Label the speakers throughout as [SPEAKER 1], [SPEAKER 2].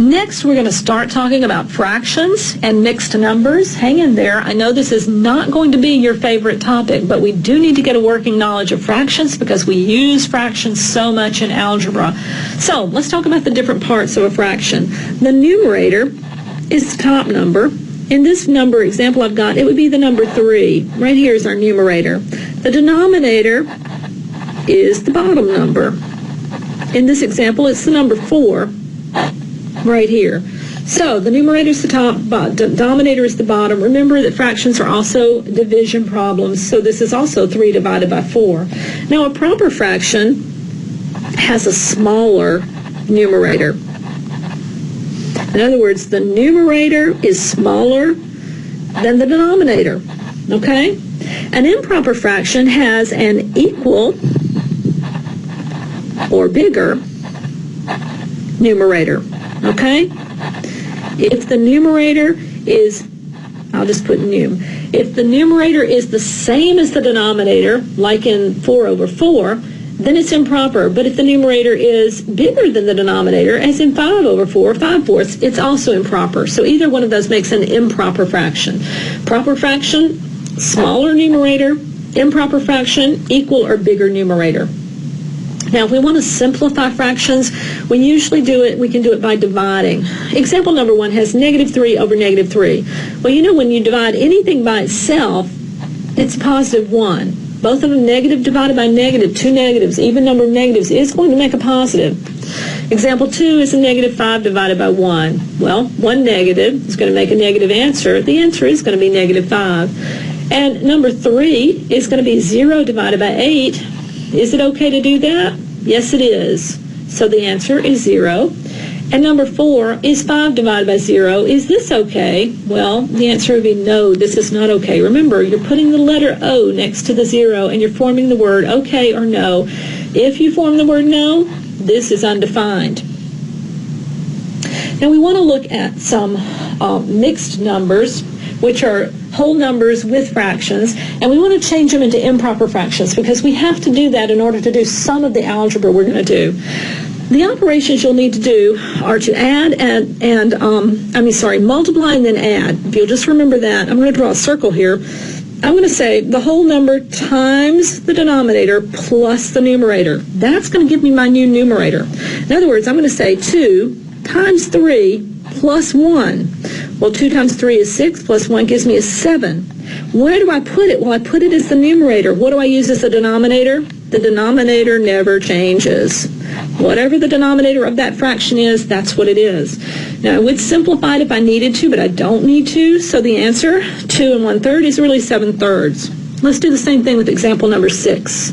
[SPEAKER 1] Next, we're going to start talking about fractions and mixed numbers. Hang in there. I know this is not going to be your favorite topic, but we do need to get a working knowledge of fractions because we use fractions so much in algebra. So let's talk about the different parts of a fraction. The numerator is the top number. In this number example I've got, it would be the number 3. Right here is our numerator. The denominator is the bottom number. In this example, it's the number 4 right here. So the numerator is the top, denominator is the bottom. Remember that fractions are also division problems, so this is also 3 divided by 4. Now a proper fraction has a smaller numerator. In other words, the numerator is smaller than the denominator, okay? An improper fraction has an equal or bigger numerator, okay? If the numerator is, I'll just put num. If the numerator is the same as the denominator, like in 4 over 4, then it's improper. But if the numerator is bigger than the denominator, as in 5 over 4, 5/4, it's also improper. So either one of those makes an improper fraction. Proper fraction, smaller numerator. Improper fraction, equal or bigger numerator. Now, if we want to simplify fractions, we usually we can do it by dividing. Example number 1 has -3 over -3. Well, you know, when you divide anything by itself, it's +1. Both of them negative divided by negative, 2 negatives, even number of negatives is going to make a positive. Example 2 is a -5 divided by 1. Well, 1 negative is going to make a negative answer. The answer is going to be -5. And number 3 is going to be 0 divided by 8. Is it okay to do that? Yes, it is. So the answer is 0. And number 4 is 5 divided by 0. Is this okay? Well, the answer would be no, this is not okay. Remember, you're putting the letter O next to the 0 and you're forming the word okay or no. If you form the word no, this is undefined. Now we want to look at some mixed numbers, which are whole numbers with fractions, and we want to change them into improper fractions because we have to do that in order to do some of the algebra we're going to do. The operations you'll need to do are to add multiply and then add. If you'll just remember that, I'm going to draw a circle here. I'm going to say the whole number times the denominator plus the numerator. That's going to give me my new numerator. In other words, I'm going to say 2 times 3 plus 1. Well, 2 times 3 is 6, plus 1 gives me a 7. Where do I put it? Well, I put it as the numerator. What do I use as the denominator? The denominator never changes. Whatever the denominator of that fraction is, that's what it is. Now, I would simplify it if I needed to, but I don't need to. So the answer, 2 1/3, is really 7/3. Let's do the same thing with example number 6.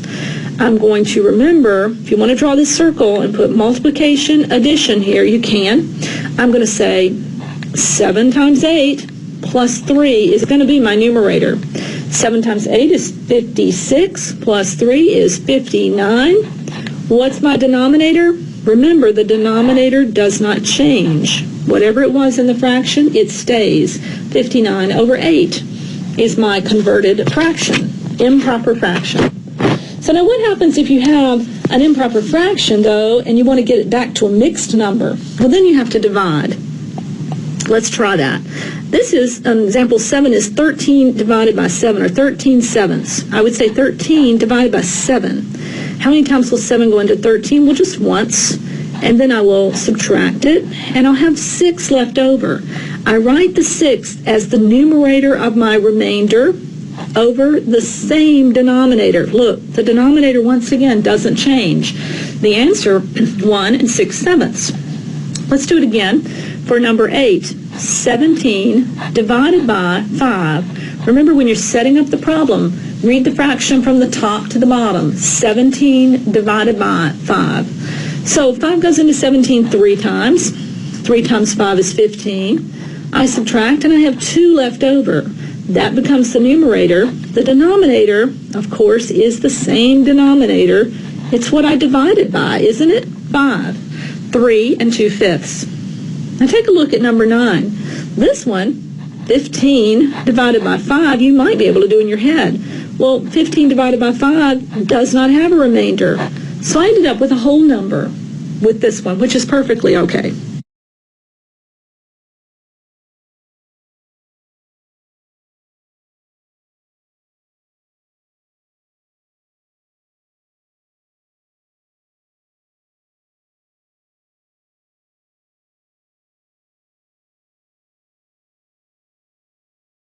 [SPEAKER 1] I'm going to remember, if you want to draw this circle and put multiplication, addition here, you can. I'm going to say 7 times 8 plus 3 is going to be my numerator. 7 times 8 is 56, plus 3 is 59. What's my denominator? Remember, the denominator does not change. Whatever it was in the fraction, it stays. 59 over 8 is my converted fraction, improper fraction. So now what happens if you have an improper fraction, though, and you want to get it back to a mixed number? Well, then you have to divide. Let's try that. This is, example 7 is 13 divided by 7, or 13 sevenths. I would say 13 divided by 7. How many times will 7 go into 13? Well, just once. And then I will subtract it, and I'll have 6 left over. I write the 6 as the numerator of my remainder over the same denominator. Look, the denominator, once again, doesn't change. The answer, 1 6/7. Let's do it again. For number 8, 17 divided by 5. Remember, when you're setting up the problem, read the fraction from the top to the bottom. 17 divided by 5. So 5 goes into 17 3 times. 3 times 5 is 15. I subtract, and I have 2 left over. That becomes the numerator. The denominator, of course, is the same denominator. It's what I divided by, isn't it? 5. 3 2/5. Now take a look at number 9. This one, 15 divided by 5, you might be able to do in your head. Well, 15 divided by 5 does not have a remainder. So I ended up with a whole number with this one, which is perfectly okay.